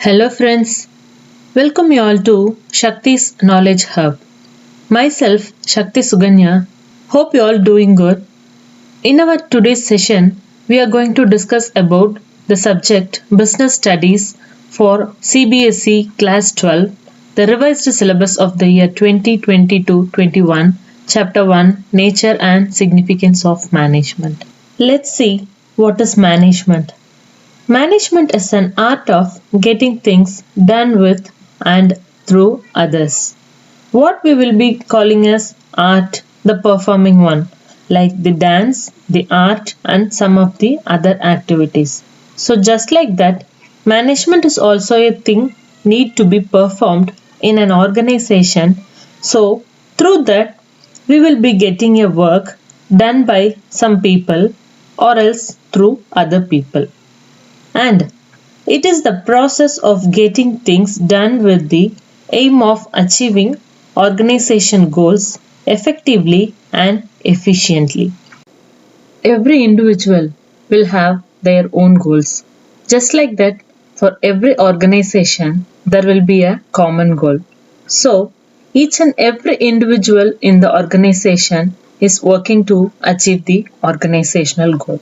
Hello friends, welcome you all to Shakti's Knowledge Hub. Myself Shakti Suganya. Hope you all doing good. In our today's session, we are going to discuss about the subject Business Studies for CBSE Class 12, the revised syllabus of the year 2022-21, Chapter 1, Nature and Significance of Management. Let's see what is management. Management is an art of getting things done with and through others. What we will be calling as art, the performing one, like the dance, the art, and some of the other activities. So, just like that, management is also a thing need to be performed in an organization. So, through that, we will be getting a work done by some people or else through other people. And it is the process of getting things done with the aim of achieving organization goals effectively and efficiently. Every individual will have their own goals. Just like that, for every organization, there will be a common goal. So, each and every individual in the organization is working to achieve the organizational goal.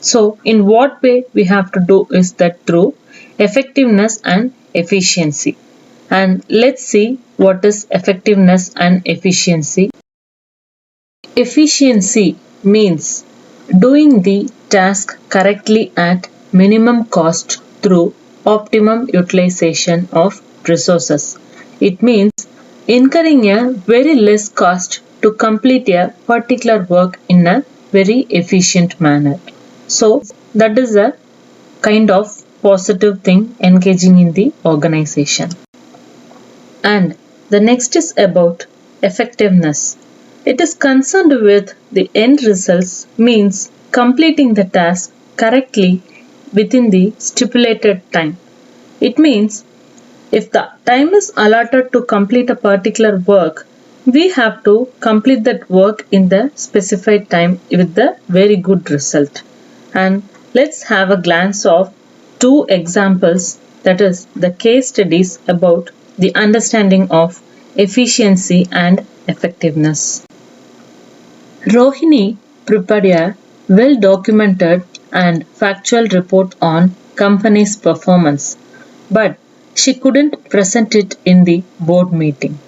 So, in what way we have to do is that through effectiveness and efficiency. And let's see what is effectiveness and efficiency. Efficiency means doing the task correctly at minimum cost through optimum utilization of resources. It means incurring a very less cost to complete a particular work in a very efficient manner. So, that is a kind of positive thing engaging in the organization. And the next is about effectiveness. It is concerned with the end results, means completing the task correctly within the stipulated time. It means if the time is allotted to complete a particular work, we have to complete that work in the specified time with the very good result. And let's have a glance of two examples, that is the case studies about the understanding of efficiency and effectiveness. Rohini prepared a well documented and factual report on company's performance, but she couldn't present it in the board meeting.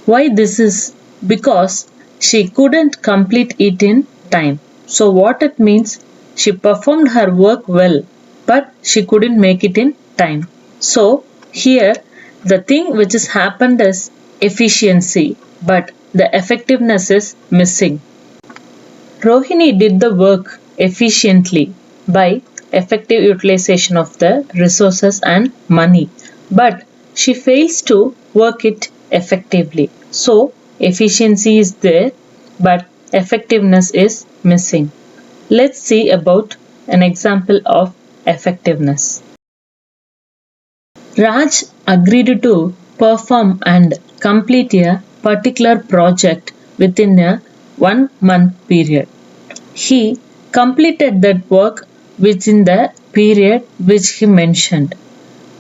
Why this is? Because she couldn't complete it in time. So what it means? She performed her work well, but she couldn't make it in time. So here the thing which has happened is efficiency, but the effectiveness is missing. Rohini did the work efficiently by effective utilization of the resources and money, but she fails to work it effectively. So, efficiency is there, but effectiveness is missing. Let's see about an example of effectiveness. Raj agreed to perform and complete a particular project within a 1 month period. He completed that work within the period which he mentioned.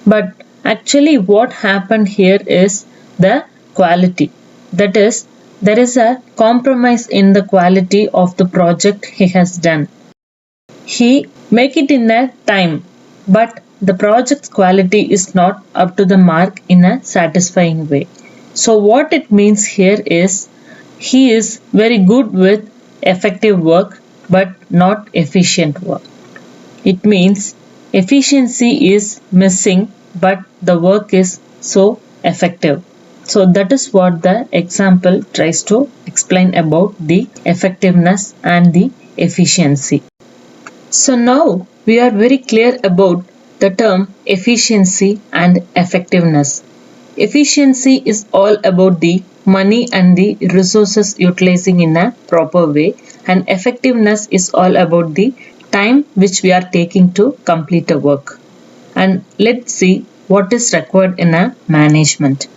But actually, what happened here is the quality. That is, there is a compromise in the quality of the project he has done. He make it in a time, but the project's quality is not up to the mark in a satisfying way. So what it means here is he is very good with effective work but not efficient work. It means efficiency is missing but the work is so effective. So that is what the example tries to explain about the effectiveness and the efficiency. So now we are very clear about the term efficiency and effectiveness. Efficiency is all about the money and the resources utilizing in a proper way, and effectiveness is all about the time which we are taking to complete a work. And let's see what is required in a management.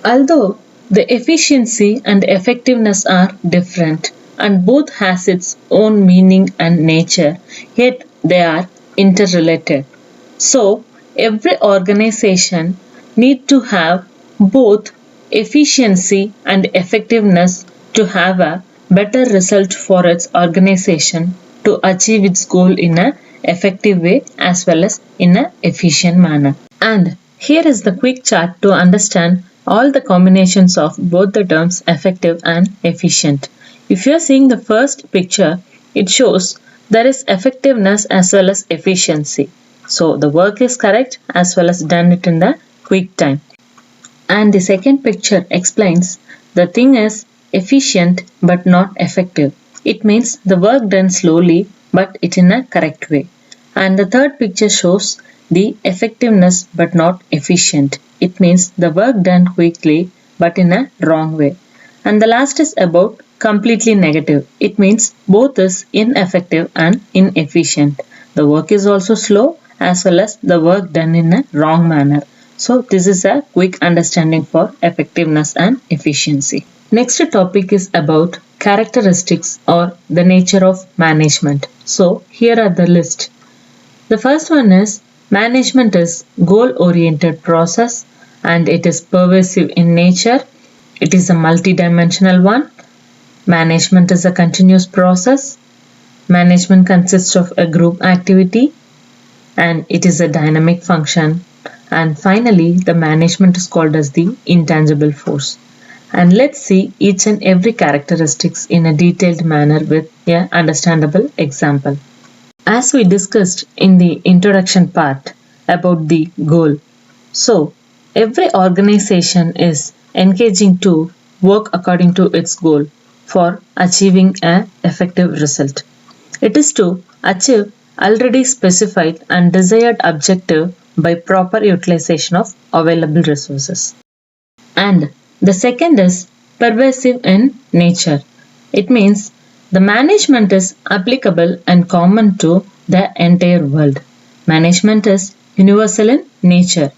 Although the efficiency and effectiveness are different and both has its own meaning and nature, yet they are interrelated. So every organization need to have both efficiency and effectiveness to have a better result for its organization to achieve its goal in a effective way as well as in a efficient manner. And here is the quick chart to understand all the combinations of both the terms effective and efficient. If you are seeing the first picture, it shows there is effectiveness as well as efficiency. So the work is correct as well as done it in the quick time. And the second picture explains the thing is efficient but not effective. It means the work done slowly but it in a correct way. And the third picture shows the effectiveness but not efficient. It means the work done quickly but in a wrong way. And the last is about completely negative. It means both is ineffective and inefficient. The work is also slow as well as the work done in a wrong manner. So this is a quick understanding for effectiveness and efficiency. Next topic is about characteristics or the nature of management. So here are the list. The first one is management is goal oriented process and it is pervasive in nature. It is a multidimensional one. Management is a continuous process. Management consists of a group activity and it is a dynamic function. And finally, the management is called as the intangible force. And let's see each and every characteristics in a detailed manner with an understandable example. As we discussed in the introduction part about the goal. So, every organization is engaging to work according to its goal for achieving an effective result. It is to achieve already specified and desired objective by proper utilization of available resources. And the second is pervasive in nature. It means the management is applicable and common to the entire world. Management is universal in nature.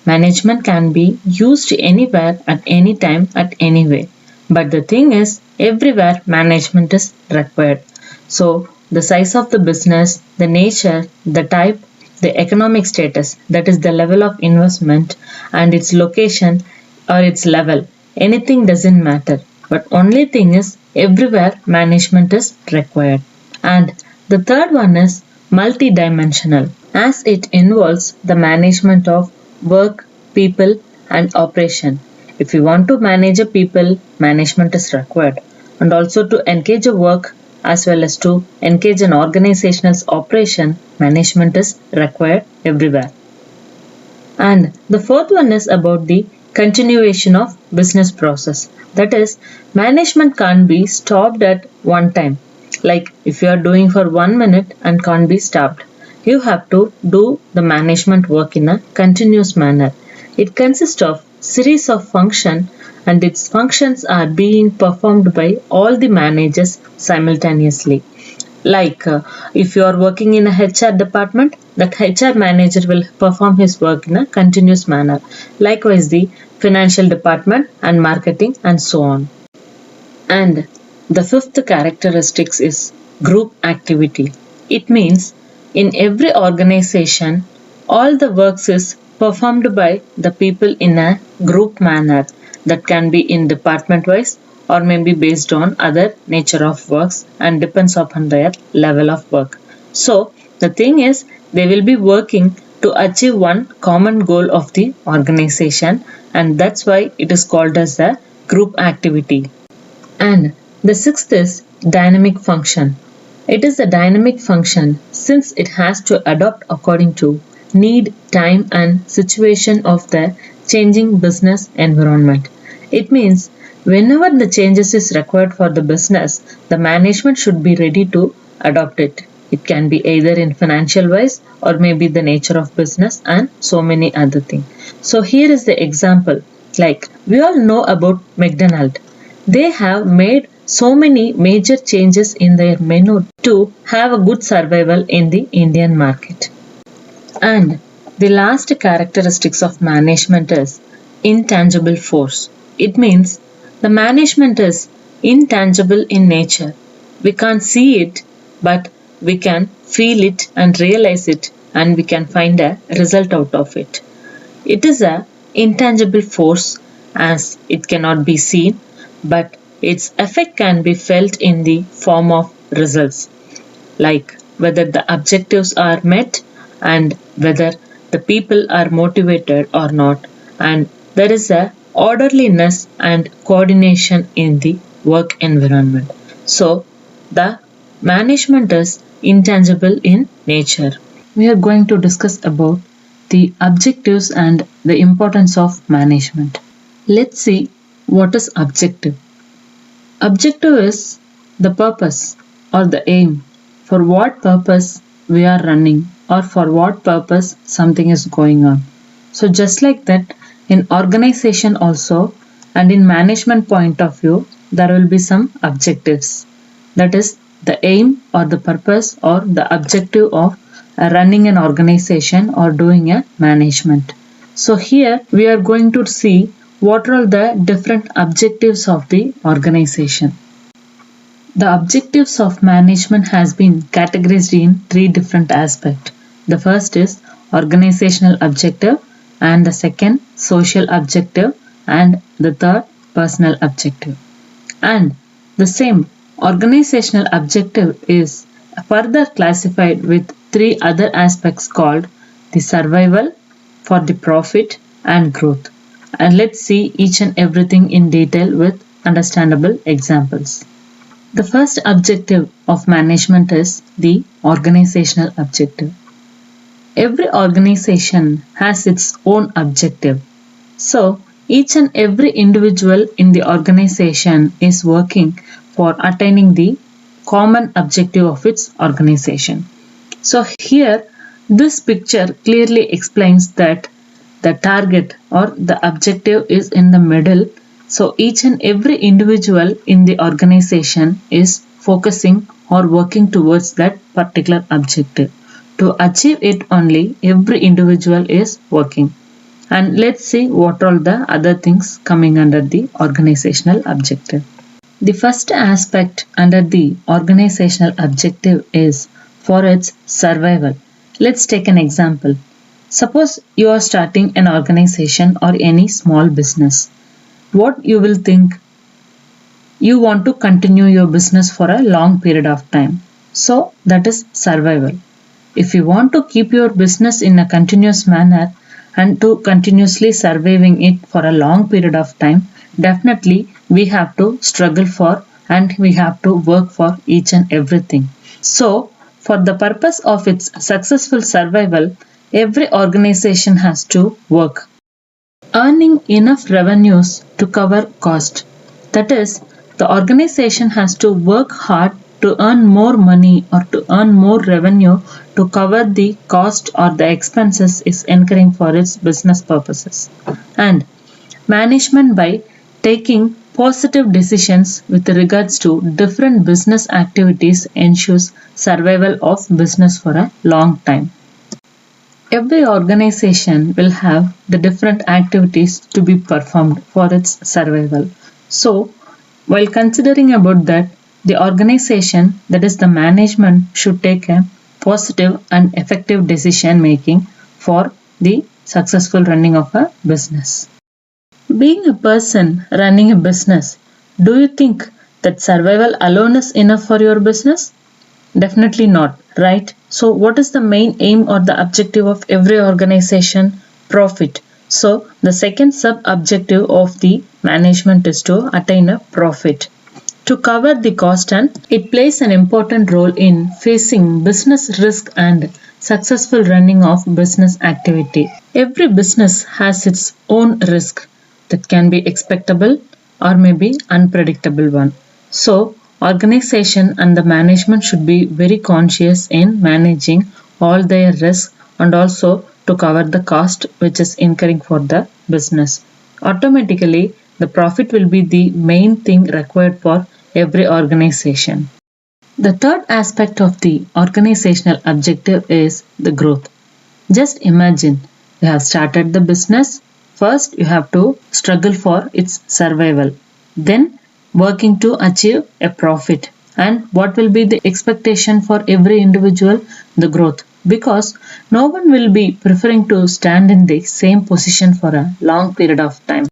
Management can be used anywhere at any time at any way. But the thing is, everywhere management is required. So, the size of the business, the nature, the type, the economic status, that is the level of investment, and its location or its level, anything doesn't matter. But only thing is, everywhere management is required. And the third one is multidimensional, as it involves the management of work, people, and operation. If you want to manage a people, management is required. And also to engage a work as well as to engage an organization's operation, management is required everywhere. And the fourth one is about the continuation of business process. That is, management can't be stopped at one time. Like if you are doing for 1 minute and can't be stopped. You have to do the management work in a continuous manner. It consists of series of functions and its functions are being performed by all the managers simultaneously. Like if you are working in a HR department, that HR manager will perform his work in a continuous manner. Likewise, the financial department and marketing and so on. And the fifth characteristics is group activity. It means in every organization, all the works is performed by the people in a group manner that can be in department wise or maybe based on other nature of works and depends upon their level of work. So the thing is they will be working to achieve one common goal of the organization and that's why it is called as the group activity. And the sixth is dynamic function. It is a dynamic function since it has to adapt according to need, time and situation of the changing business environment. It means whenever the changes is required for the business, the management should be ready to adopt it. It can be either in financial wise or maybe the nature of business and so many other things. So here is the example. Like we all know about McDonald's. They have made so many major changes in their menu to have a good survival in the Indian market. And the last characteristics of management is intangible force. It means the management is intangible in nature. We can't see it, but we can feel it and realize it and we can find a result out of it. It is a intangible force as it cannot be seen, but its effect can be felt in the form of results, like whether the objectives are met and whether the people are motivated or not, and there is a orderliness and coordination in the work environment. So the management is intangible in nature. We are going to discuss about the objectives and the importance of management. Let's see what is objective. Objective is the purpose or the aim, for what purpose we are running or for what purpose something is going on. So just like that, in organization also and in management point of view, there will be some objectives. That is the aim or the purpose or the objective of running an organization or doing a management. So here we are going to see what are the different objectives of the organization. The objectives of management has been categorized in three different aspects. The first is organizational objective, and the second social objective, and the third personal objective. And the same organizational objective is further classified with three other aspects called the survival, for the profit and growth. And let's see each and everything in detail with understandable examples. The first objective of management is the organizational objective. Every organization has its own objective. So, each and every individual in the organization is working for attaining the common objective of its organization. So, here this picture clearly explains that the target or the objective is in the middle. So each and every individual in the organization is focusing or working towards that particular objective. To achieve it only, every individual is working. And let's see what are the other things coming under the organizational objective. The first aspect under the organizational objective is for its survival. Let's take an example. Suppose you are starting an organization or any small business. What you will think? You want to continue your business for a long period of time. So that is survival. If you want to keep your business in a continuous manner and to continuously surviving it for a long period of time, definitely we have to struggle for and we have to work for each and everything. So for the purpose of its successful survival, every organization has to work. Earning enough revenues to cover cost. That is, the organization has to work hard to earn more money or to earn more revenue to cover the cost or the expenses is incurring for its business purposes. And management by taking positive decisions with regards to different business activities ensures survival of business for a long time. Every organization will have the different activities to be performed for its survival. So, while considering about that, the organization, that is the management, should take a positive and effective decision making for the successful running of a business. Being a person running a business, do you think that survival alone is enough for your business? Definitely not, right? So what is the main aim or the objective of every organization? Profit. So the second sub-objective of the management is to attain a profit. To cover the cost, and it plays an important role in facing business risk and successful running of business activity. Every business has its own risk that can be expectable or maybe unpredictable one. So organization and the management should be very conscious in managing all their risks and also to cover the cost which is incurring for the business. Automatically, the profit will be the main thing required for every organization. The third aspect of the organizational objective is the growth. Just imagine you have started the business. First, you have to struggle for its survival. Then, working to achieve a profit. And what will be the expectation for every individual? The growth. because no one will be preferring to stand in the same position for a long period of time.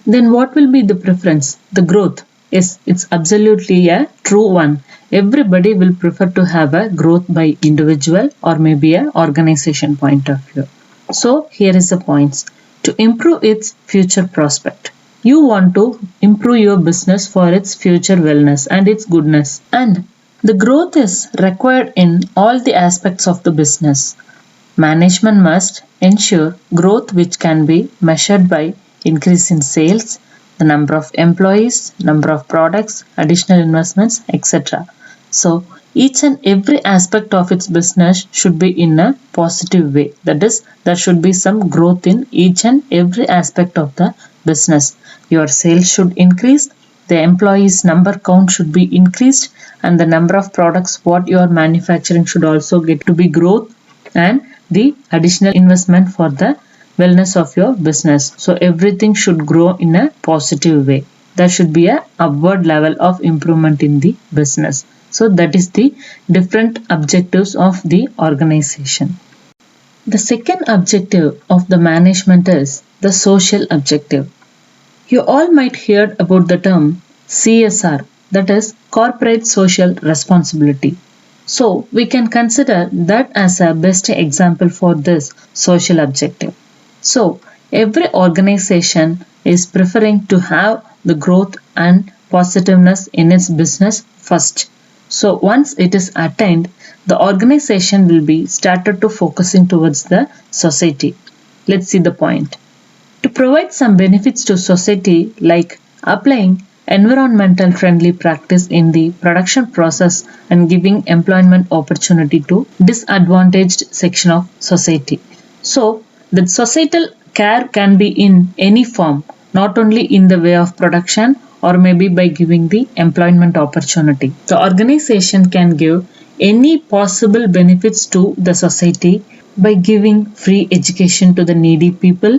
Then what will be the preference? The growth. Yes, it's absolutely a true one. Everybody will prefer to have a growth by individual or maybe a organization point of view. So here is the points. To improve its future prospect. You want to improve your business for its future wellness and its goodness. And the growth is required in all the aspects of the business. Management must ensure growth which can be measured by increase in sales, the number of employees, number of products, additional investments, etc. So each and every aspect of its business should be in a positive way. That is, there should be some growth in each and every aspect of the business. Your sales should increase, the employees number count should be increased, and the number of products what you are manufacturing should also get to be growth, and the additional investment for the wellness of your business. So everything should grow in a positive way. There should be a upward level of improvement in the business. So that is the different objectives of the organization. The second objective of the management is the social objective. You all might hear about the term CSR, that is corporate social responsibility. So we can consider that as a best example for this social objective. So every organization is preferring to have the growth and positiveness in its business first. So once it is attained, the organization will be started to focusing towards the society. Let's see the point. To provide some benefits to society like applying environmental friendly practice in the production process and giving employment opportunity to disadvantaged section of society. So the societal care can be in any form, not only in the way of production or maybe by giving the employment opportunity. The organization can give any possible benefits to the society by giving free education to the needy people,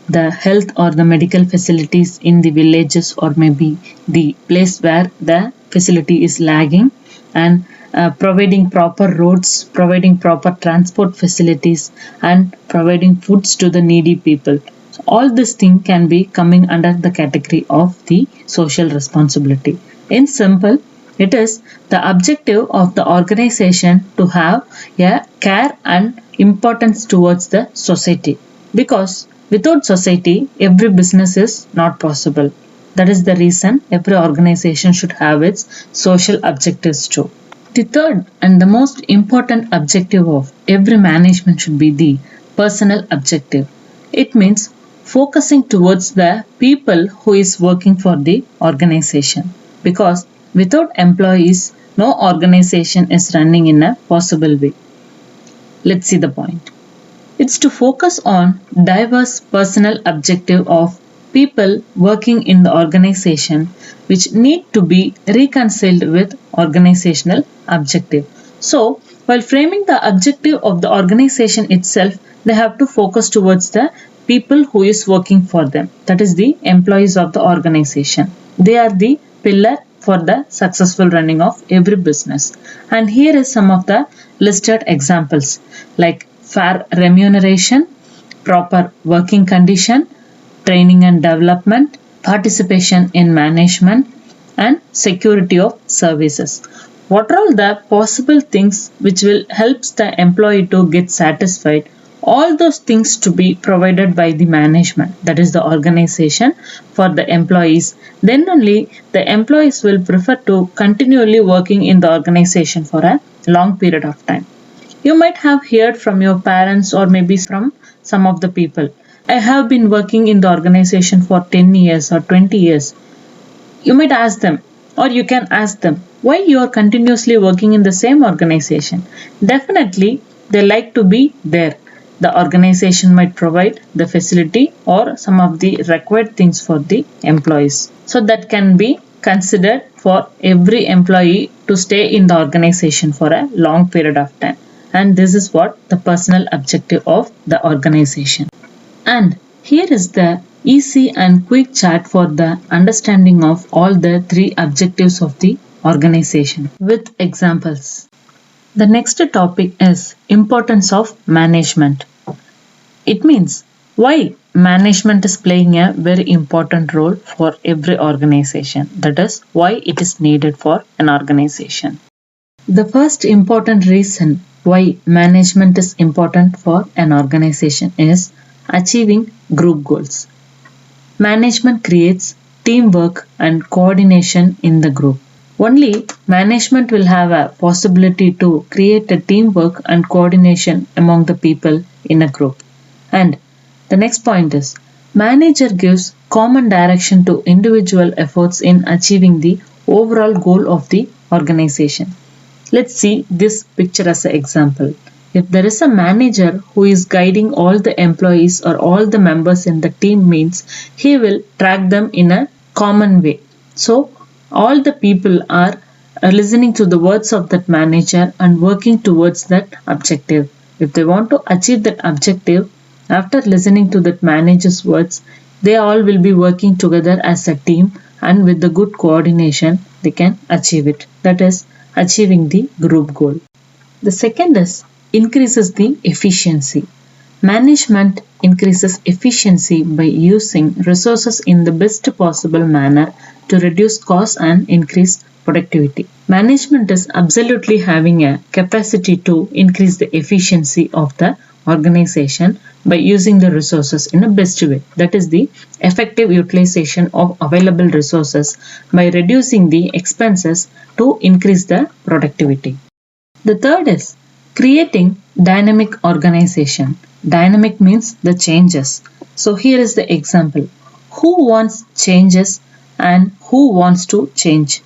the health or the medical facilities in the villages or maybe the place where the facility is lagging, and providing proper roads, providing proper transport facilities, and providing foods to the needy people. So all this thing can be coming under the category of the social responsibility. In simple, it is the objective of the organization to have a care and importance towards the society, because without society, every business is not possible. That is the reason every organization should have its social objectives too. The third and the most important objective of every management should be the personal objective. It means focusing towards the people who is working for the organization, because without employees, no organization is running in a possible way. Let's see the point. It's to focus on diverse personal objective of people working in the organization which need to be reconciled with organizational objective. So, while framing the objective of the organization itself, they have to focus towards the people who is working for them. That is the employees of the organization. They are the pillar for the successful running of every business. And here is some of the listed examples like fair remuneration, proper working condition, training and development, participation in management, and security of services. What are all the possible things which will help the employee to get satisfied? All those things to be provided by the management, that is the organization, for the employees. Then only the employees will prefer to continually working in the organization for a long period of time. You might have heard from your parents or maybe from some of the people. I have been working in the organization for 10 years or 20 years. You might ask them, or you can ask them, why you are continuously working in the same organization? Definitely, they like to be there. The organization might provide the facility or some of the required things for the employees. So that can be considered for every employee to stay in the organization for a long period of time. And this is what the personal objective of the organization. And here is the easy and quick chart for the understanding of all the three objectives of the organization with examples. The next topic is importance of management. It means why management is playing a very important role for every organization. That is why it is needed for an organization. The first important reason why management is important for an organization is achieving group goals. Management creates teamwork and coordination in the group. Only management will have a possibility to create a teamwork and coordination among the people in a group. And the next point is manager gives common direction to individual efforts in achieving the overall goal of the organization. Let's see this picture as an example. If there is a manager who is guiding all the employees or all the members in the team means he will track them in a common way. So all the people are listening to the words of that manager and working towards that objective. If they want to achieve that objective, after listening to that manager's words, they all will be working together as a team and with the good coordination, they can achieve it. That is achieving the group goal. The second is increases the efficiency. Management increases efficiency by using resources in the best possible manner to reduce costs and increase productivity. Management is absolutely having a capacity to increase the efficiency of the organization by using the resources in a best way. That is the effective utilization of available resources by reducing the expenses to increase the productivity. The third is creating dynamic organization. Dynamic means the changes. So here is the example. Who wants changes and who wants to change?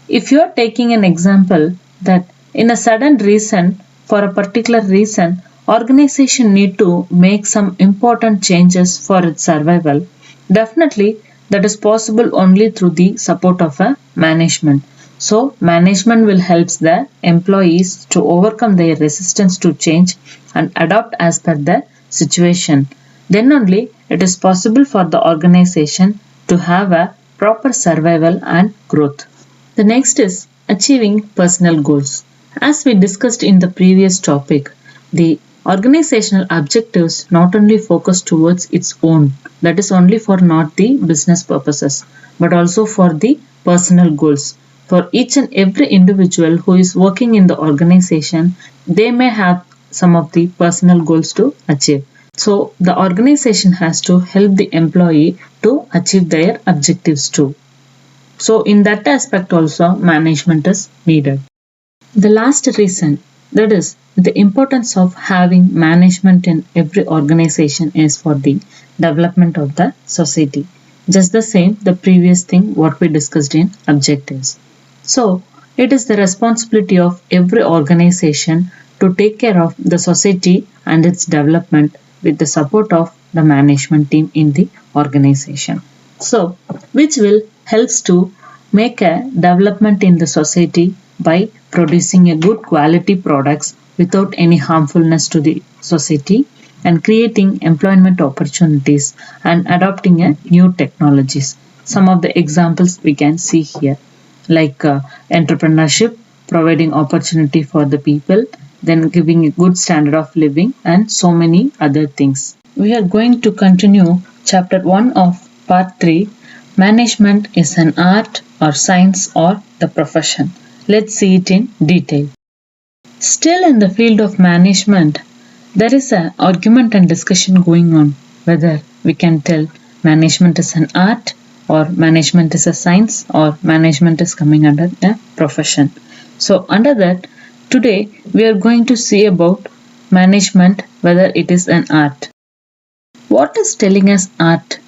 If you are taking an example that in a sudden reason, for a particular reason, organization need to make some important changes for its survival, definitely that is possible only through the support of a management. So management will help the employees to overcome their resistance to change and adapt as per the situation. Then only it is possible for the organization to have a proper survival and growth. The next is achieving personal goals. As we discussed in the previous topic, the organizational objectives not only focus towards its own, that is only for not the business purposes, but also for the personal goals. For each and every individual who is working in the organization, they may have some of the personal goals to achieve. So the organization has to help the employee to achieve their objectives too. So in that aspect also management is needed. The last reason, that is the importance of having management in every organization, is for the development of the society. Just the same the previous thing what we discussed in objectives. So it is the responsibility of every organization to take care of the society and its development with the support of the management team in the organization. So which will helps to make a development in the society by producing a good quality products without any harmfulness to the society and creating employment opportunities and adopting a new technologies. Some of the examples we can see here, like entrepreneurship, providing opportunity for the people, then giving a good standard of living, and so many other things. We are going to continue chapter 1 of part 3. Management is an art or science or the profession. Let's see it in detail. Still in the field of management, there is an argument and discussion going on whether we can tell management is an art or management is a science or management is coming under a profession. So under that, today we are going to see about management, whether it is an art. What is telling us art?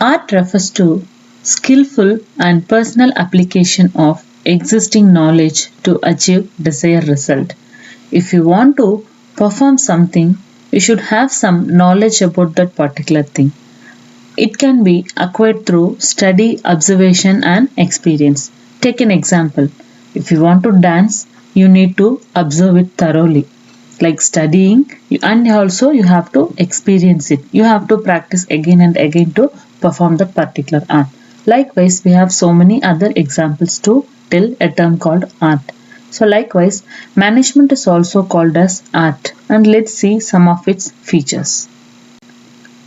Art refers to skillful and personal application of existing knowledge to achieve desired result. If you want to perform something, you should have some knowledge about that particular thing. It can be acquired through study, observation and experience. Take an example. If you want to dance, you need to observe it thoroughly. Like studying, and also you have to experience it. You have to practice again and again to perform that particular art. Likewise, we have so many other examples to tell a term called art. So likewise, management is also called as art, and let's see some of its features.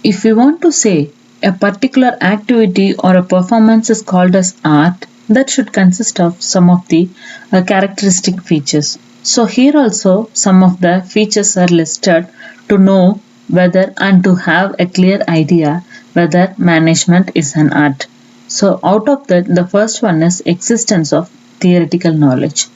If we want to say a particular activity or a performance is called as art, that should consist of some of the characteristic features. So here also some of the features are listed to know whether and to have a clear idea whether management is an art. So out of that, the first one is existence of theoretical knowledge.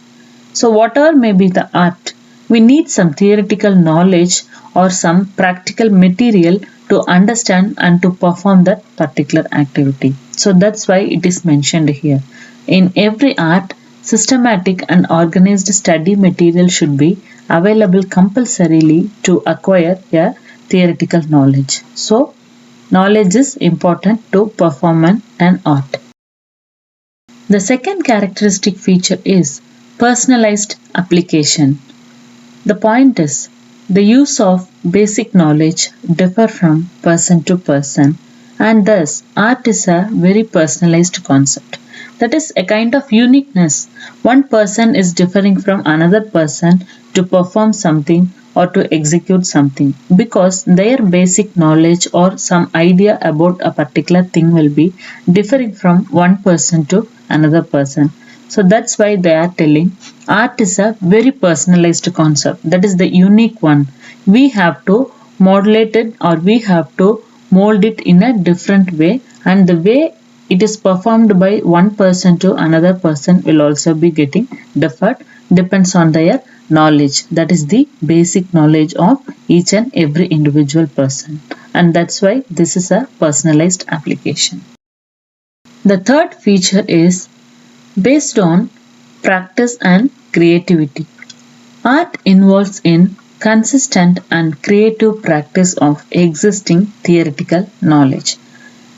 So, whatever may be the art, we need some theoretical knowledge or some practical material to understand and to perform that particular activity. So, that's why it is mentioned here. In every art, systematic and organized study material should be available compulsorily to acquire a theoretical knowledge. So, knowledge is important to perform an art. The second characteristic feature is personalized application. The point is, the use of basic knowledge differ from person to person, and thus art is a very personalized concept. That is a kind of uniqueness. One person is differing from another person to perform something or to execute something because their basic knowledge or some idea about a particular thing will be differing from one person to another person. So that's why they are telling art is a very personalized concept. That is the unique one. We have to modulate it or we have to mold it in a different way, and the way it is performed by one person to another person will also be getting differed, depends on their knowledge. That is the basic knowledge of each and every individual person, and that's why this is a personalized application. The third feature is based on practice and creativity. Art involves in consistent and creative practice of existing theoretical knowledge.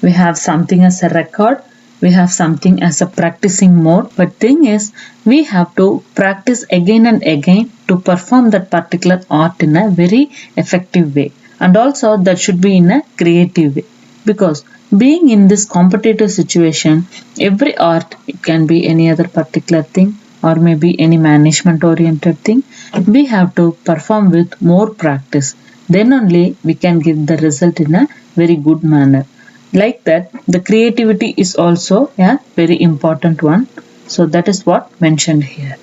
We have something as a record, we have something as a practicing mode, but thing is we have to practice again and again to perform that particular art in a very effective way, and also that should be in a creative way, because being in this competitive situation, every art, it can be any other particular thing or maybe any management oriented thing, we have to perform with more practice, then only we can give the result in a very good manner. Like that, the creativity is also a very important one. So that is what mentioned here.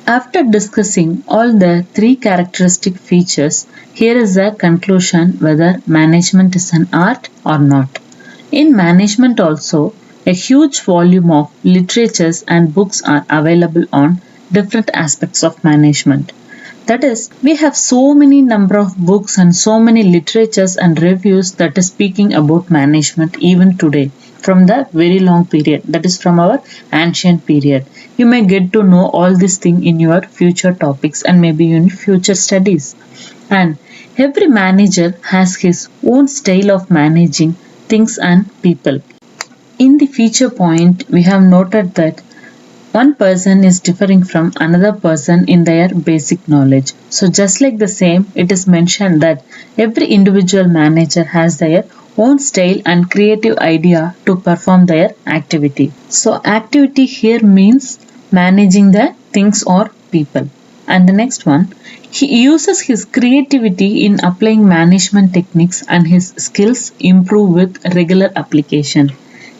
After discussing all the three characteristic features, here is a conclusion whether management is an art or not. In management also, a huge volume of literatures and books are available on different aspects of management. That is, we have so many number of books and so many literatures and reviews that is speaking about management even today, from the very long period, that is from our ancient period. You may get to know all this thing in your future topics and maybe in future studies. And every manager has his own style of managing things and people. In the feature point, we have noted that one person is differing from another person in their basic knowledge. So just like the same, it is mentioned that every individual manager has their own style and creative idea to perform their activity. So activity here means managing the things or people. And the next one, he uses his creativity in applying management techniques and his skills improve with regular application.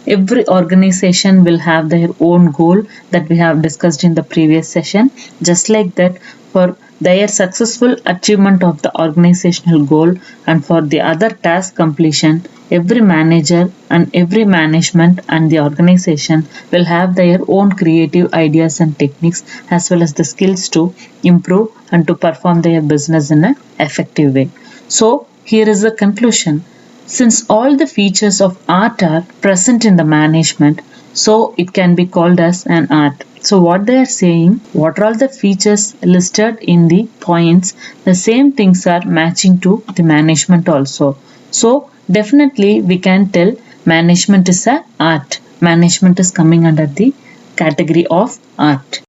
Every organization will have their own goal that we have discussed in the previous session. Just like that, for their successful achievement of the organizational goal and for the other task completion, every manager and every management and the organization will have their own creative ideas and techniques as well as the skills to improve and to perform their business in an effective way. So, here is the conclusion. Since all the features of art are present in the management, so it can be called as an art. So what they are saying, what are all the features listed in the points, the same things are matching to the management also. So definitely we can tell management is a art. Management is coming under the category of art.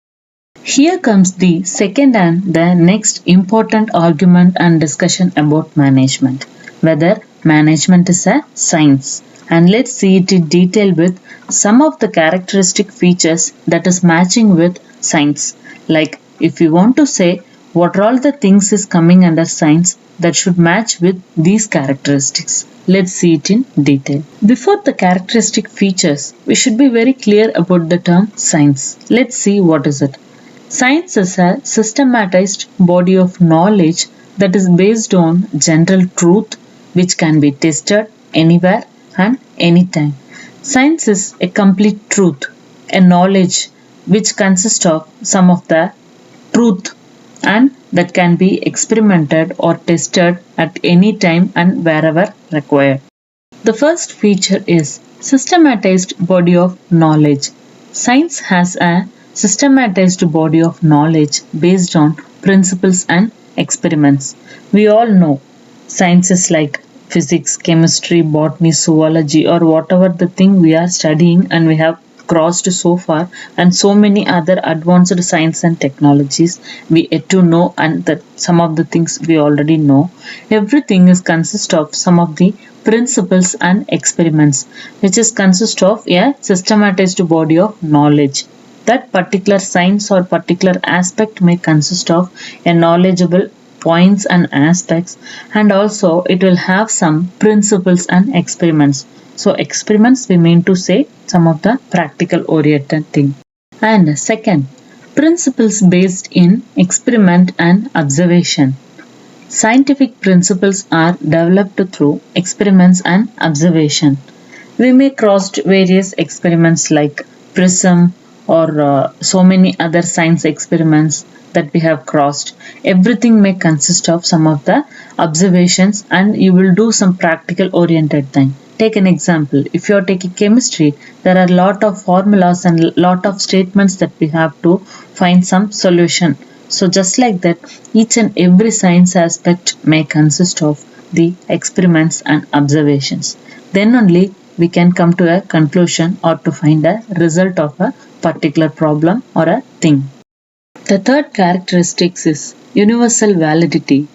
Here comes the second and the next important argument and discussion about management, whether management is a science. And let's see it in detail with some of the characteristic features that is matching with science. Like if we want to say what are all the things is coming under science that should match with these characteristics. Let's see it in detail. Before the characteristic features, we should be very clear about the term science. Let's see what is it. Science is a systematized body of knowledge that is based on general truth which can be tested anywhere and anytime. Science is a complete truth, a knowledge which consists of some of the truth and that can be experimented or tested at any time and wherever required. The first feature is systematized body of knowledge. Science has a systematized body of knowledge based on principles and experiments. We all know sciences like physics, chemistry, botany, zoology, or whatever the thing we are studying and we have crossed so far, and so many other advanced science and technologies we yet to know, and that some of the things we already know. Everything is consist of some of the principles and experiments, which is consist of a systematized body of knowledge. That particular science or particular aspect may consist of a knowledgeable points and aspects, and also it will have some principles and experiments. So experiments we mean to say some of the practical oriented thing. And second, principles based in experiment and observation. Scientific principles are developed through experiments and observation. We may cross various experiments like prism or so many other science experiments that we have crossed. Everything may consist of some of the observations, and you will do some practical oriented thing. Take an example. If you are taking chemistry, there are a lot of formulas and lot of statements that we have to find some solution. So just like that, each and every science aspect may consist of the experiments and observations. Then only we can come to a conclusion or to find a result of a particular problem or a thing. The third characteristic is universal validity.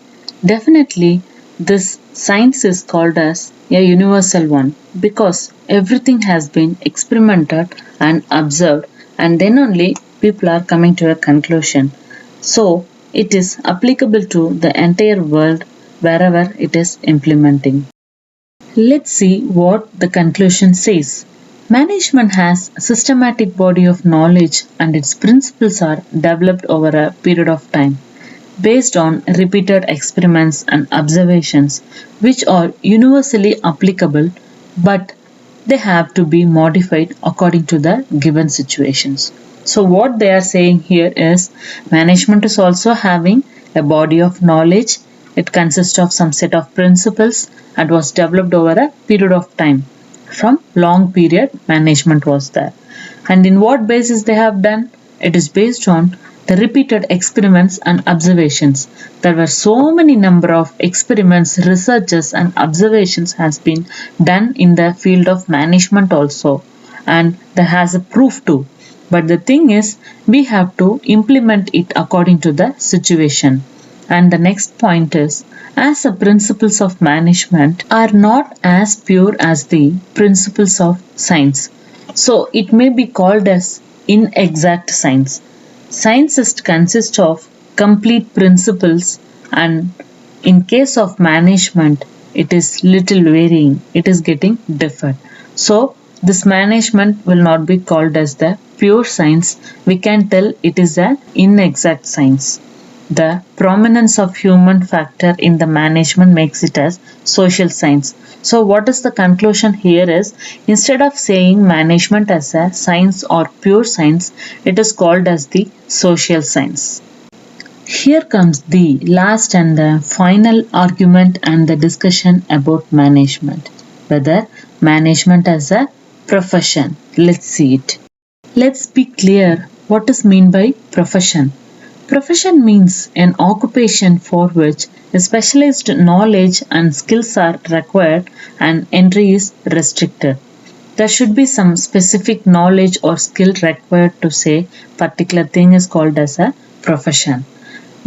Definitely, this science is called as a universal one because everything has been experimented and observed, and then only people are coming to a conclusion. So, it is applicable to the entire world wherever it is implementing. Let's see what the conclusion says. Management has a systematic body of knowledge and its principles are developed over a period of time based on repeated experiments and observations which are universally applicable, but they have to be modified according to the given situations. So what they are saying here is management is also having a body of knowledge. It consists of some set of principles and was developed over a period of time. From long period management was there. And in what basis they have done? It is based on the repeated experiments and observations. There were so many number of experiments, researches and observations has been done in the field of management also, and there has a proof too. But the thing is, we have to implement it according to the situation. And the next point is, as the principles of management are not as pure as the principles of science. So it may be called as inexact science. Science consists of complete principles, and in case of management, it is little varying. It is getting different. So this management will not be called as the pure science. We can tell it is an inexact science. The prominence of human factor in the management makes it as social science. So what is the conclusion here is, instead of saying management as a science or pure science, it is called as the social science. Here comes the last and the final argument and the discussion about management. Whether management as a profession. Let's see it. Let's be clear what is meant by profession. Profession means an occupation for which a specialized knowledge and skills are required and entry is restricted. There should be some specific knowledge or skill required to say particular thing is called as a profession.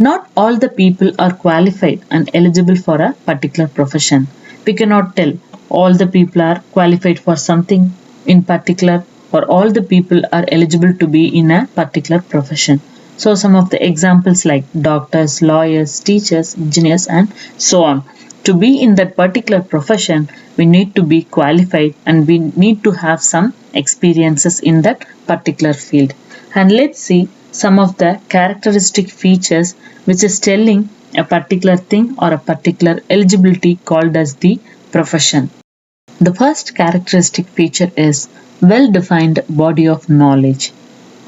Not all the people are qualified and eligible for a particular profession. We cannot tell all the people are qualified for something in particular or all the people are eligible to be in a particular profession. So some of the examples like doctors, lawyers, teachers, engineers and so on. To be in that particular profession, we need to be qualified and we need to have some experiences in that particular field. And let's see some of the characteristic features which is telling a particular thing or a particular eligibility called as the profession. The first characteristic feature is well-defined body of knowledge.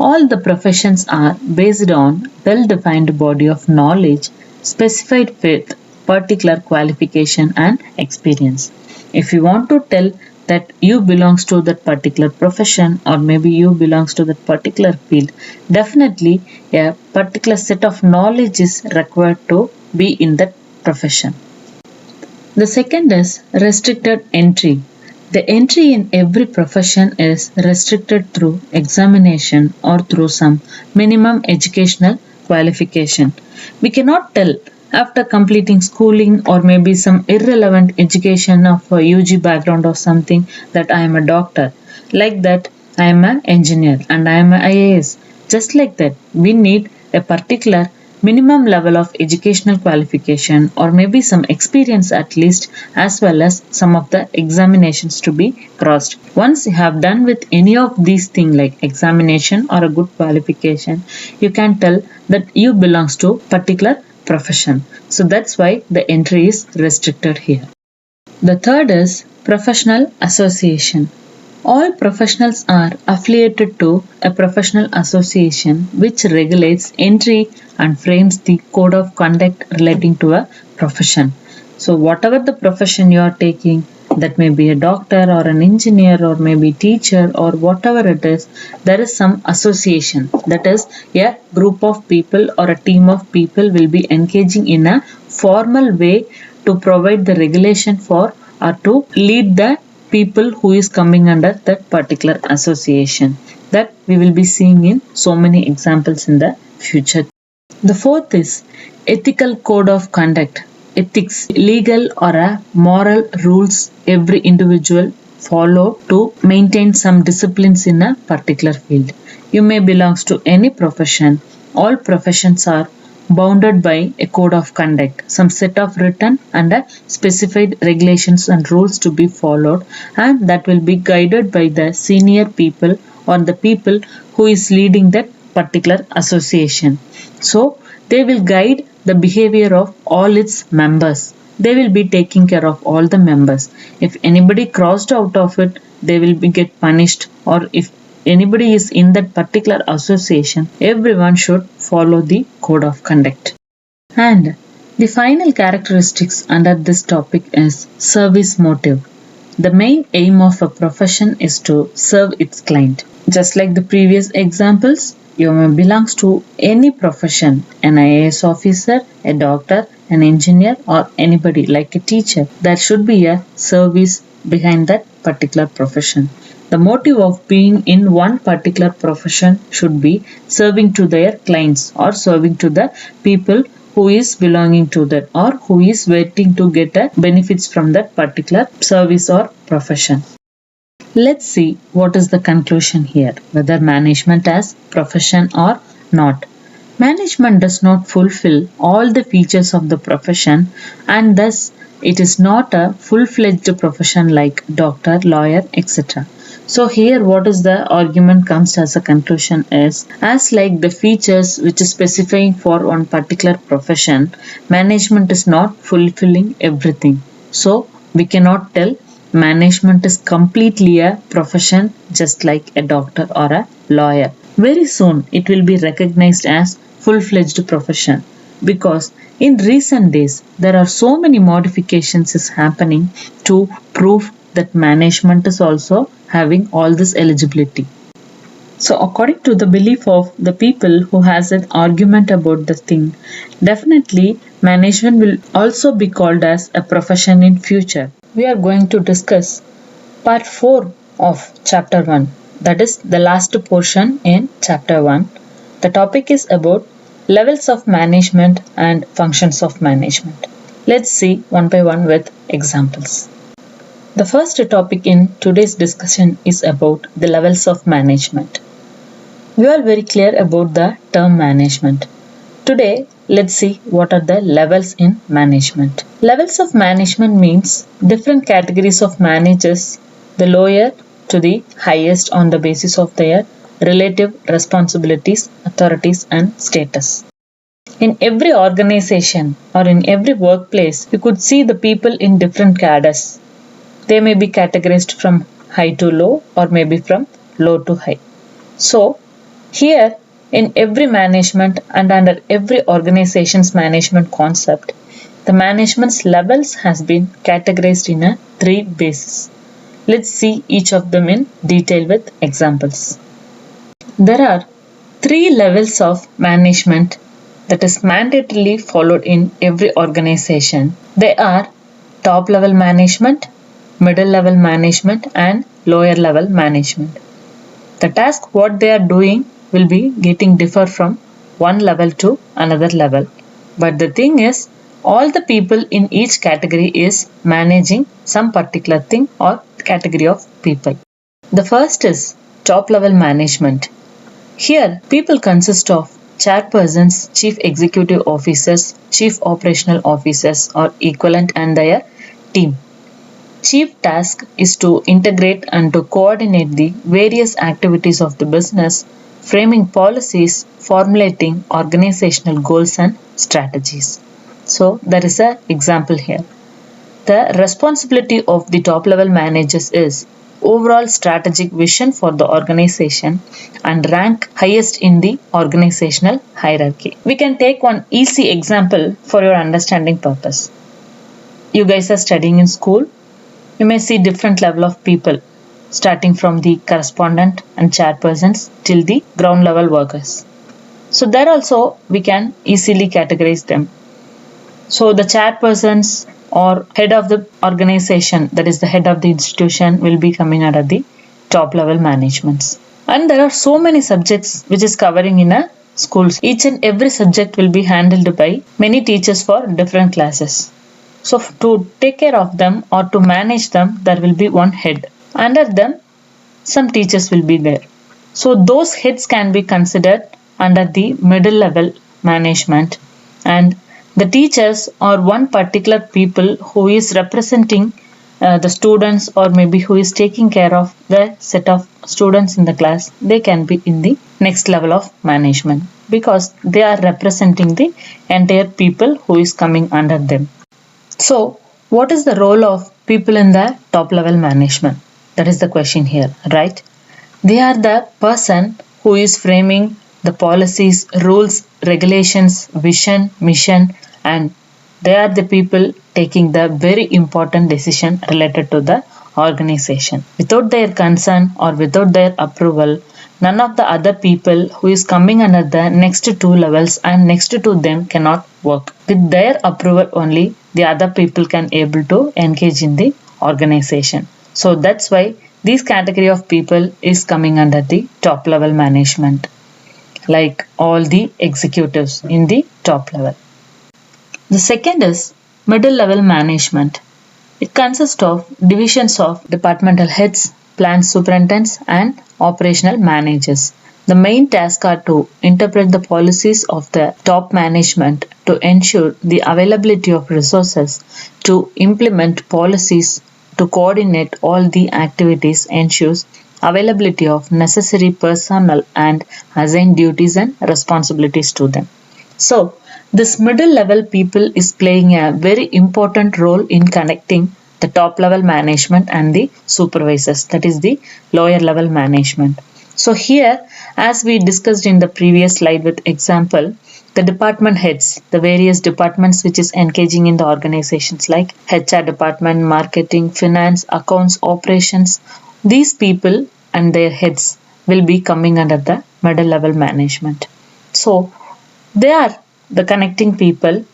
All the professions are based on well-defined body of knowledge specified with particular qualification and experience. If you want to tell that you belongs to that particular profession or maybe you belongs to that particular field, definitely a particular set of knowledge is required to be in that profession. The second is restricted entry. The entry in every profession is restricted through examination or through some minimum educational qualification. We cannot tell after completing schooling or maybe some irrelevant education of a UG background or something that I am a doctor. Like that, I am an engineer and I am an IAS. Just like that, we need a particular minimum level of educational qualification or maybe some experience at least, as well as some of the examinations to be crossed. Once you have done with any of these things like examination or a good qualification, you can tell that you belongs to particular profession. So that's why the entry is restricted here. The third is professional association. All professionals are affiliated to a professional association which regulates entry and frames the code of conduct relating to a profession. So whatever the profession you are taking, that may be a doctor or an engineer or maybe teacher or whatever it is, there is some association. That is, a group of people or a team of people will be engaging in a formal way to provide the regulation for or to lead the people who is coming under that particular association. That we will be seeing in so many examples in the future. The fourth is ethical code of conduct. Ethics, legal or a moral rules every individual follow to maintain some disciplines in a particular field. You may belong to any profession. All professions are bounded by a code of conduct, some set of written and a specified regulations and rules to be followed, and that will be guided by the senior people or the people who is leading that particular association. So they will guide the behavior of all its members. They will be taking care of all the members. If anybody crossed out of it, they will be get punished, or if anybody is in that particular association, everyone should follow the code of conduct. And the final characteristics under this topic is service motive. The main aim of a profession is to serve its client. Just like the previous examples, you may belong to any profession, an IAS officer, a doctor, an engineer or anybody like a teacher. There should be a service behind that particular profession. The motive of being in one particular profession should be serving to their clients or serving to the people who is belonging to that or who is waiting to get a benefits from that particular service or profession. Let's see what is the conclusion here, whether management as profession or not. Management does not fulfill all the features of the profession and thus it is not a full-fledged profession like doctor, lawyer, etc. So here what is the argument comes as a conclusion is, as like the features which is specifying for one particular profession, management is not fulfilling everything. So we cannot tell management is completely a profession just like a doctor or a lawyer. Very soon it will be recognized as full-fledged profession, because in recent days there are so many modifications is happening to prove that management is also having all this eligibility. So according to the belief of the people who has an argument about the thing, definitely management will also be called as a profession in future. We are going to discuss part 4 of chapter 1. That is the last portion in chapter 1. The topic is about levels of management and functions of management. Let's see one by one with examples. The first topic in today's discussion is about the levels of management. We are very clear about the term management. Today, let's see what are the levels in management. Levels of management means different categories of managers, the lower to the highest on the basis of their relative responsibilities, authorities, and status. In every organization or in every workplace, you could see the people in different cadres. They may be categorized from high to low or maybe from low to high. So, here in every management and under every organization's management concept, the management's levels has been categorized in a three bases. Let's see each of them in detail with examples. There are three levels of management that is mandatorily followed in every organization. They are top level management, middle level management, and lower level management. The task what they are doing will be getting differ from one level to another level. But the thing is, all the people in each category is managing some particular thing or category of people. The first is top level management. Here, people consist of chairpersons, chief executive officers, chief operational officers or equivalent and their team. Chief task is to integrate and to coordinate the various activities of the business, framing policies, formulating organizational goals and strategies. So there is an example here. The responsibility of the top level managers is overall strategic vision for the organization and rank highest in the organizational hierarchy. We can take one easy example for your understanding purpose. You guys are studying in school. You may see different level of people starting from the correspondent and chairpersons till the ground level workers. So there also we can easily categorize them. So the chairpersons or head of the organization, that is the head of the institution, will be coming under the top level managements. And there are so many subjects which is covering in a schools. Each and every subject will be handled by many teachers for different classes. So to take care of them or to manage them, there will be one head. Under them, some teachers will be there. So those heads can be considered under the middle level management, and the teachers or one particular people who is representing the students or maybe who is taking care of the set of students in the class, they can be in the next level of management because they are representing the entire people who is coming under them. So, what is the role of people in the top level management? That is the question here, right? They are the person who is framing the policies, rules, regulations, vision, mission, and they are the people taking the very important decision related to the organization. Without their consent or without their approval, none of the other people who is coming under the next two levels and next to them cannot work. With their approval only, the other people can able to engage in the organization. So that's why this category of people is coming under the top level management, like all the executives in the top level. The second is middle level management. It consists of divisions of departmental heads, plant superintendents, and operational managers. The main tasks are to interpret the policies of the top management to ensure the availability of resources, to implement policies, to coordinate all the activities, ensures availability of necessary personnel and assign duties and responsibilities to them. So, this middle level people is playing a very important role in connecting the top level management and the supervisors, that is the lower level management. So here, as we discussed in the previous slide with example, the department heads, the various departments which is engaging in the organizations like HR department, marketing, finance, accounts, operations, these people and their heads will be coming under the middle level management. So they are the connecting people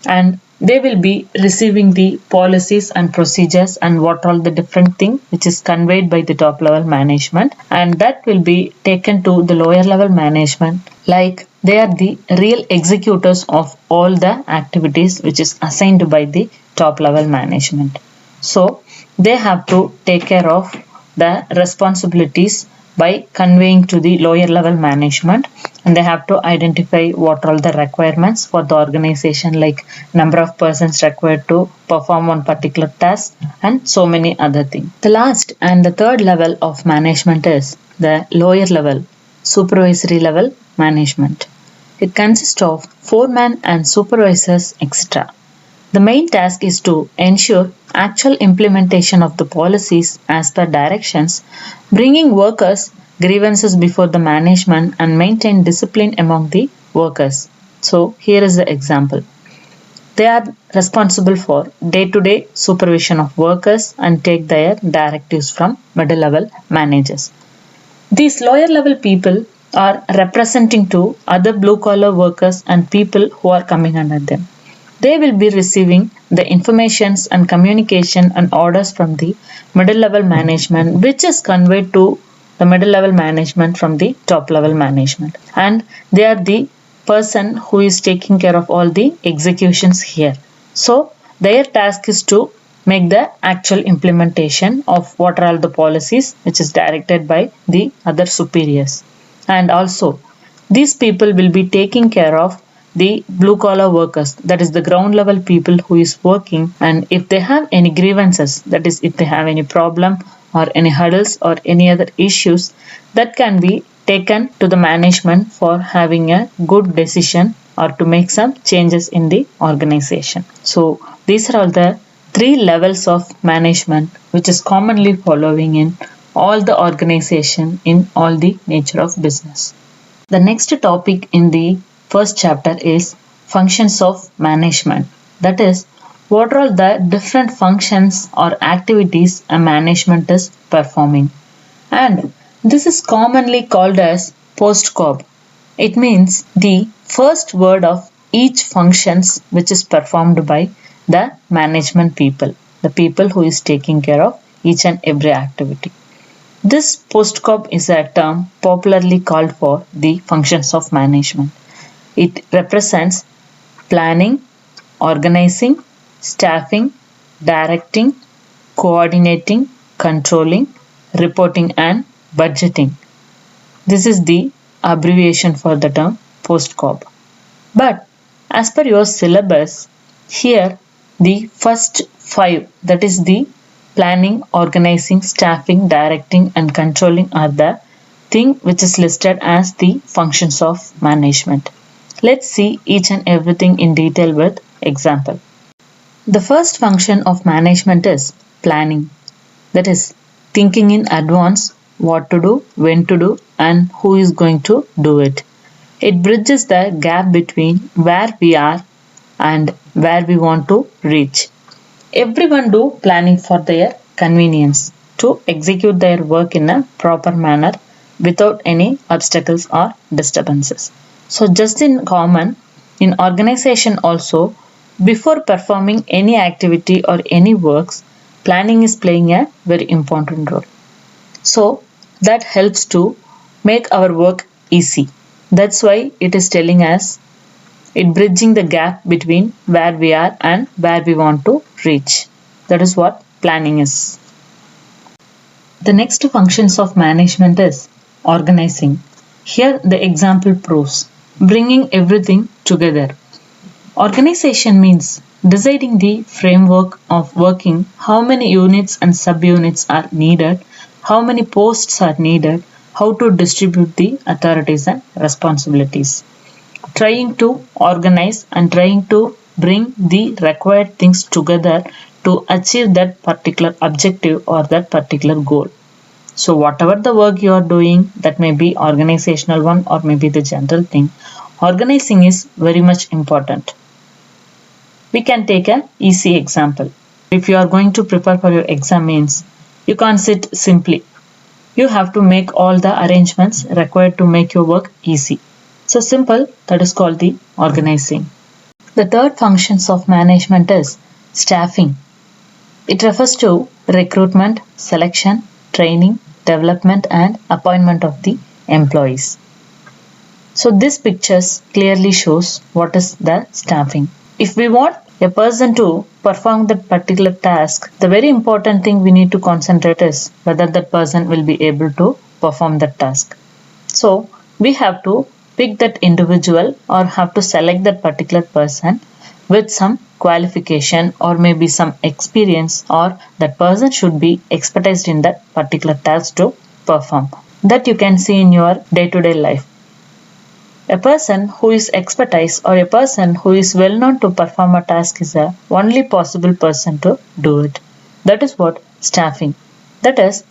and they will be receiving the policies and procedures and what all the different thing which is conveyed by the top level management, and that will be taken to the lower level management, like they are the real executors of all the activities which is assigned by the top level management. So they have to take care of the responsibilities by conveying to the lower level management, and they have to identify what are all the requirements for the organization, like number of persons required to perform one particular task and so many other things. The last and the third level of management is the lower level, supervisory level management. It consists of foreman and supervisors, etc. The main task is to ensure actual implementation of the policies as per directions, bringing workers' grievances before the management and maintain discipline among the workers. So, here is the example. They are responsible for day-to-day supervision of workers and take their directives from middle level managers. These lower level people are representing to other blue collar workers and people who are coming under them. They will be receiving the informations and communication and orders from the middle level management, which is conveyed to the middle level management from the top level management. And they are the person who is taking care of all the executions here. So their task is to make the actual implementation of what are all the policies which is directed by the other superiors. And also these people will be taking care of the blue collar workers, that is the ground level people who is working, and if they have any grievances, that is if they have any problem or any hurdles or any other issues, that can be taken to the management for having a good decision or to make some changes in the organization. So these are all the three levels of management which is commonly following in all the organization in all the nature of business. The next topic in the first chapter is functions of management. That is, what are all the different functions or activities a management is performing. And this is commonly called as postcob. It means the first word of each functions which is performed by the management people, the people who is taking care of each and every activity. This postcob is a term popularly called for the functions of management. It represents planning, organizing, staffing, directing, coordinating, controlling, reporting and budgeting. This is the abbreviation for the term postcob. But as per your syllabus, here the first five, that is the planning, organizing, staffing, directing and controlling are the thing which is listed as the functions of management. Let's see each and everything in detail with example. The first function of management is planning. That is thinking in advance what to do, when to do and who is going to do it. It bridges the gap between where we are and where we want to reach. Everyone do planning for their convenience to execute their work in a proper manner without any obstacles or disturbances. So just in common, in organization also, before performing any activity or any works, planning is playing a very important role. So that helps to make our work easy. That's why it is telling us it bridging the gap between where we are and where we want to reach. That is what planning is. The next functions of management is organizing. Here the example proves bringing everything together. Organization means deciding the framework of working, how many units and subunits are needed, how many posts are needed, how to distribute the authorities and responsibilities. Trying to organize and trying to bring the required things together to achieve that particular objective or that particular goal. So whatever the work you are doing, that may be organizational one or maybe the general thing, organizing is very much important. We can take an easy example. If you are going to prepare for your exam means, you can't sit simply. You have to make all the arrangements required to make your work easy. So simple, that is called the organizing. The third functions of management is staffing. It refers to recruitment, selection, training, development and appointment of the employees. So this pictures clearly shows what is the staffing. If we want a person to perform that particular task, the very important thing we need to concentrate is whether that person will be able to perform the task. So we have to pick that individual or have to select that particular person with some qualification or maybe some experience, or that person should be expertised in that particular task to perform. That you can see in your day-to-day life. A person who is expertise or a person who is well known to perform a task is the only possible person to do it. That is what staffing. That is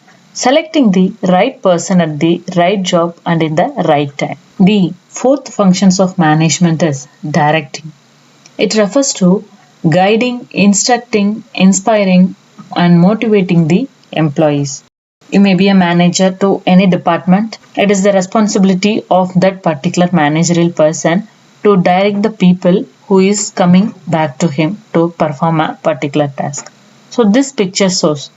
selecting the right person at the right job and in the right time. The fourth functions of management is directing. It refers to guiding, instructing, inspiring and motivating the employees. You may be a manager to any department. It is the responsibility of that particular managerial person to direct the people who is coming back to him to perform a particular task. So this picture shows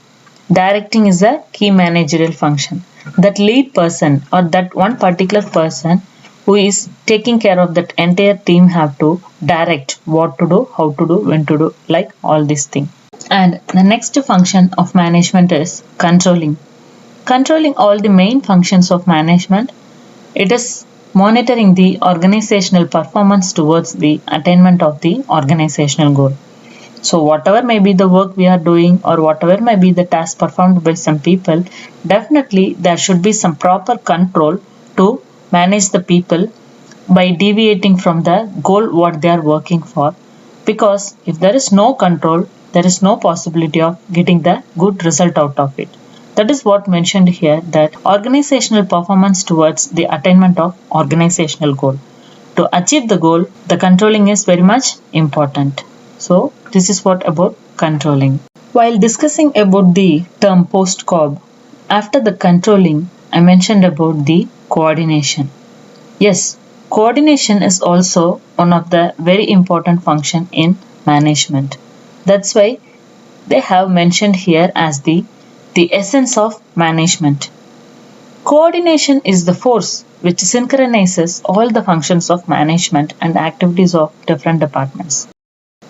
directing is a key managerial function. That lead person or that one particular person who is taking care of that entire team have to direct what to do, how to do, when to do, like all these things. And the next function of management is controlling. Controlling all the main functions of management. It is monitoring the organizational performance towards the attainment of the organizational goal. So whatever may be the work we are doing or whatever may be the task performed by some people, definitely there should be some proper control to manage the people by deviating from the goal what they are working for. Because if there is no control, there is no possibility of getting the good result out of it. That is what mentioned here, that organizational performance towards the attainment of organizational goal. To achieve the goal, the controlling is very much important. So this is what about controlling. While discussing about the term post-COB, after the controlling, I mentioned about the coordination. Yes, coordination is also one of the very important function in management. That's why they have mentioned here as the essence of management. Coordination is the force which synchronizes all the functions of management and activities of different departments.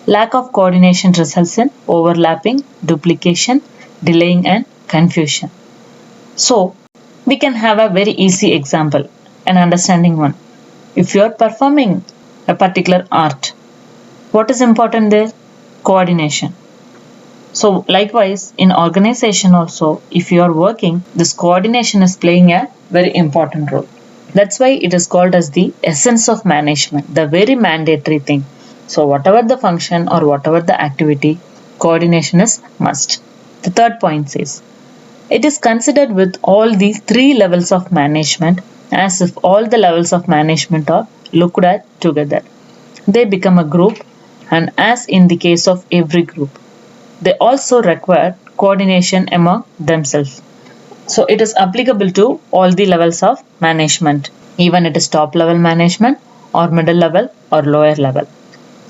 Lack of coordination results in overlapping, duplication, delaying and confusion. So, we can have a very easy example, an understanding one. If you are performing a particular art, what is important there? Coordination. So likewise in organization also, if you are working, this coordination is playing a very important role. That's why it is called as the essence of management, the very mandatory thing. So whatever the function or whatever the activity, coordination is must. The third point says, it is considered with all these three levels of management as if all the levels of management are looked at together. They become a group, and as in the case of every group, they also require coordination among themselves. So it is applicable to all the levels of management, even it is top level management or middle level or lower level.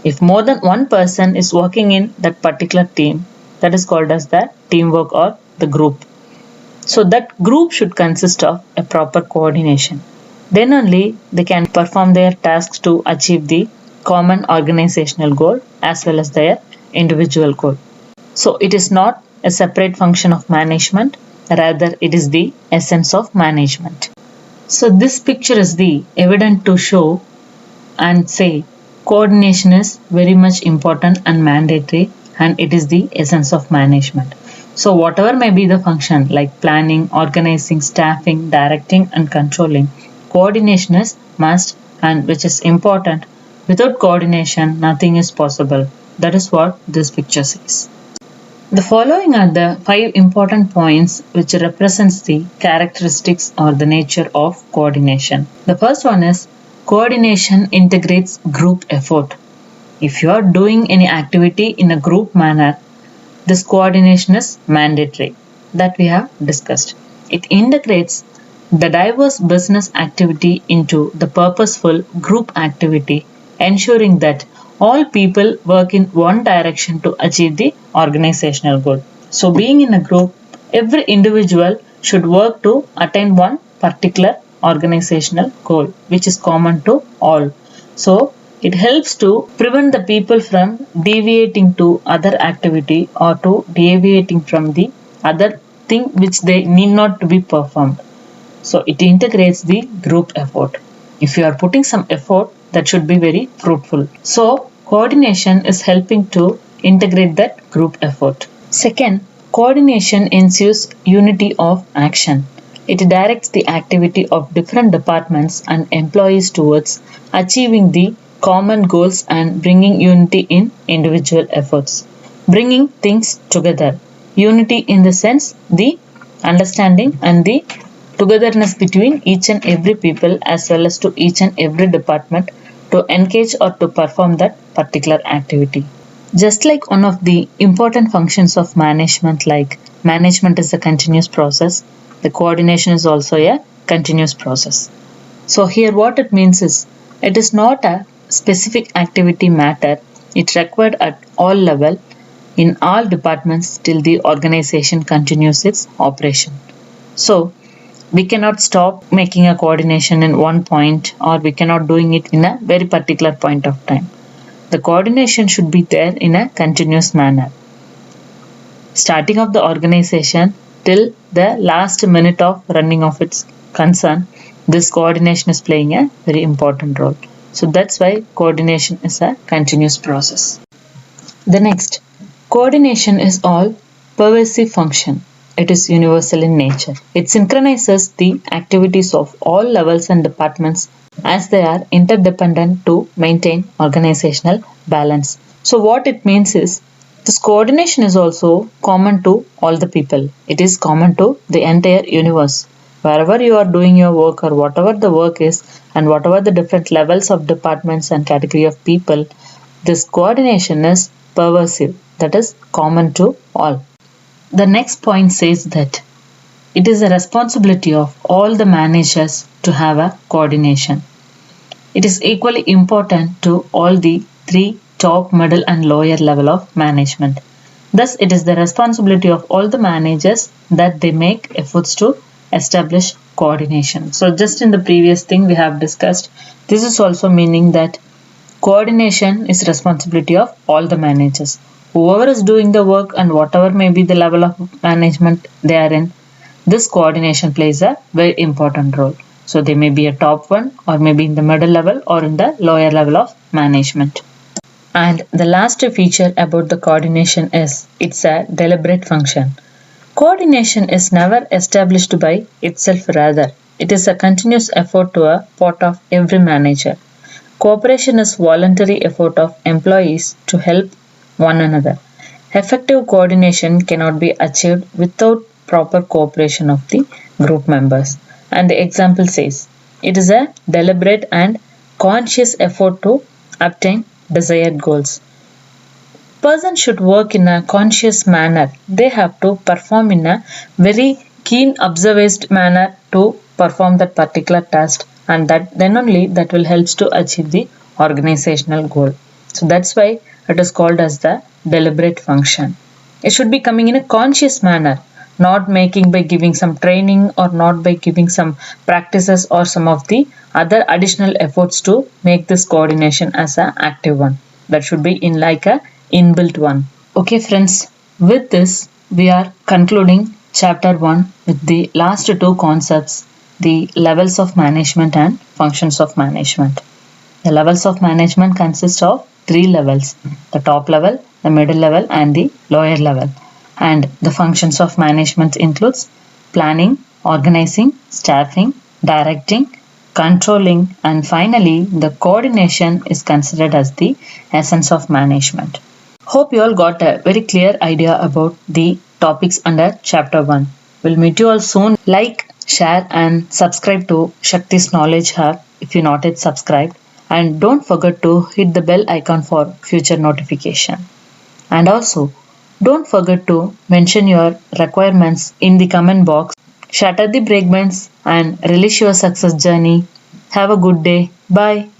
If more than one person is working in that particular team, that is called as the teamwork or the group. So that group should consist of a proper coordination. Then only they can perform their tasks to achieve the common organizational goal as well as their individual goal. So it is not a separate function of management, rather it is the essence of management. So this picture is the evident to show and say coordination is very much important and mandatory, and it is the essence of management. So whatever may be the function like planning, organizing, staffing, directing and controlling, coordination is must and which is important. Without coordination, nothing is possible. That is what this picture says. The following are the 5 important points which represents the characteristics or the nature of coordination. The first one is coordination integrates group effort. If you are doing any activity in a group manner, this coordination is mandatory, that we have discussed. It integrates the diverse business activity into the purposeful group activity, ensuring that all people work in one direction to achieve the organizational goal. So being in a group, every individual should work to attain one particular organizational goal which is common to all. So it helps to prevent the people from deviating to other activity or to deviating from the other thing which they need not to be performed. So it integrates the group effort. If you are putting some effort, that should be very fruitful. So coordination is helping to integrate that group effort. Second, coordination ensures unity of action. It directs the activity of different departments and employees towards achieving the common goals and bringing unity in individual efforts. Bringing things together. Unity in the sense the understanding and the togetherness between each and every people as well as to each and every department to engage or to perform that particular activity. Just like one of the important functions of management, like management is a continuous process, the coordination is also a continuous process. So here what it means is it is not a specific activity matter, it required at all level in all departments till the organization continues its operation. So we cannot stop making a coordination in one point or we cannot doing it in a very particular point of time. The coordination should be there in a continuous manner. Starting of the organization till the last minute of running of its concern, this coordination is playing a very important role. So that's why coordination is a continuous process. The next, coordination is all pervasive function. It is universal in nature. It synchronizes the activities of all levels and departments as they are interdependent to maintain organizational balance. So what it means is this coordination is also common to all the people. It is common to the entire universe. Wherever you are doing your work or whatever the work is and whatever the different levels of departments and category of people, this coordination is pervasive. That is common to all. The next point says that it is a responsibility of all the managers to have a coordination. It is equally important to all the three top, middle and lower level of management. Thus, it is the responsibility of all the managers that they make efforts to establish coordination. So just in the previous thing we have discussed, this is also meaning that coordination is responsibility of all the managers. Whoever is doing the work and whatever may be the level of management they are in, this coordination plays a very important role. So they may be a top one or maybe in the middle level or in the lower level of management. And the last feature about the coordination is it's a deliberate function. Coordination is never established by itself, rather it is a continuous effort to a part of every manager. Cooperation is voluntary effort of employees to help one another. Effective coordination cannot be achieved without proper cooperation of the group members. And the example says, it is a deliberate and conscious effort to obtain desired goals. Person should work in a conscious manner. They have to perform in a very keen observed manner to perform that particular task, and that then only that will help to achieve the organizational goal. So that's why it is called as the deliberate function. It should be coming in a conscious manner, not making by giving some training or not by giving some practices or some of the other additional efforts to make this coordination as an active one. That should be in like a inbuilt one. Okay friends, with this we are concluding chapter 1 with the last two concepts, the levels of management and functions of management. The levels of management consist of 3 levels, the top level, the middle level and the lower level. And the functions of management includes planning, organizing, staffing, directing, controlling, and finally the coordination is considered as the essence of management. Hope you all got a very clear idea about the topics under chapter 1. We'll meet you all soon. Like, share and subscribe to Shakti's Knowledge Hub if you're not yet subscribed. And don't forget to hit the bell icon for future notification. And also, don't forget to mention your requirements in the comment box. Shatter the breakbends and relish your success journey. Have a good day. Bye.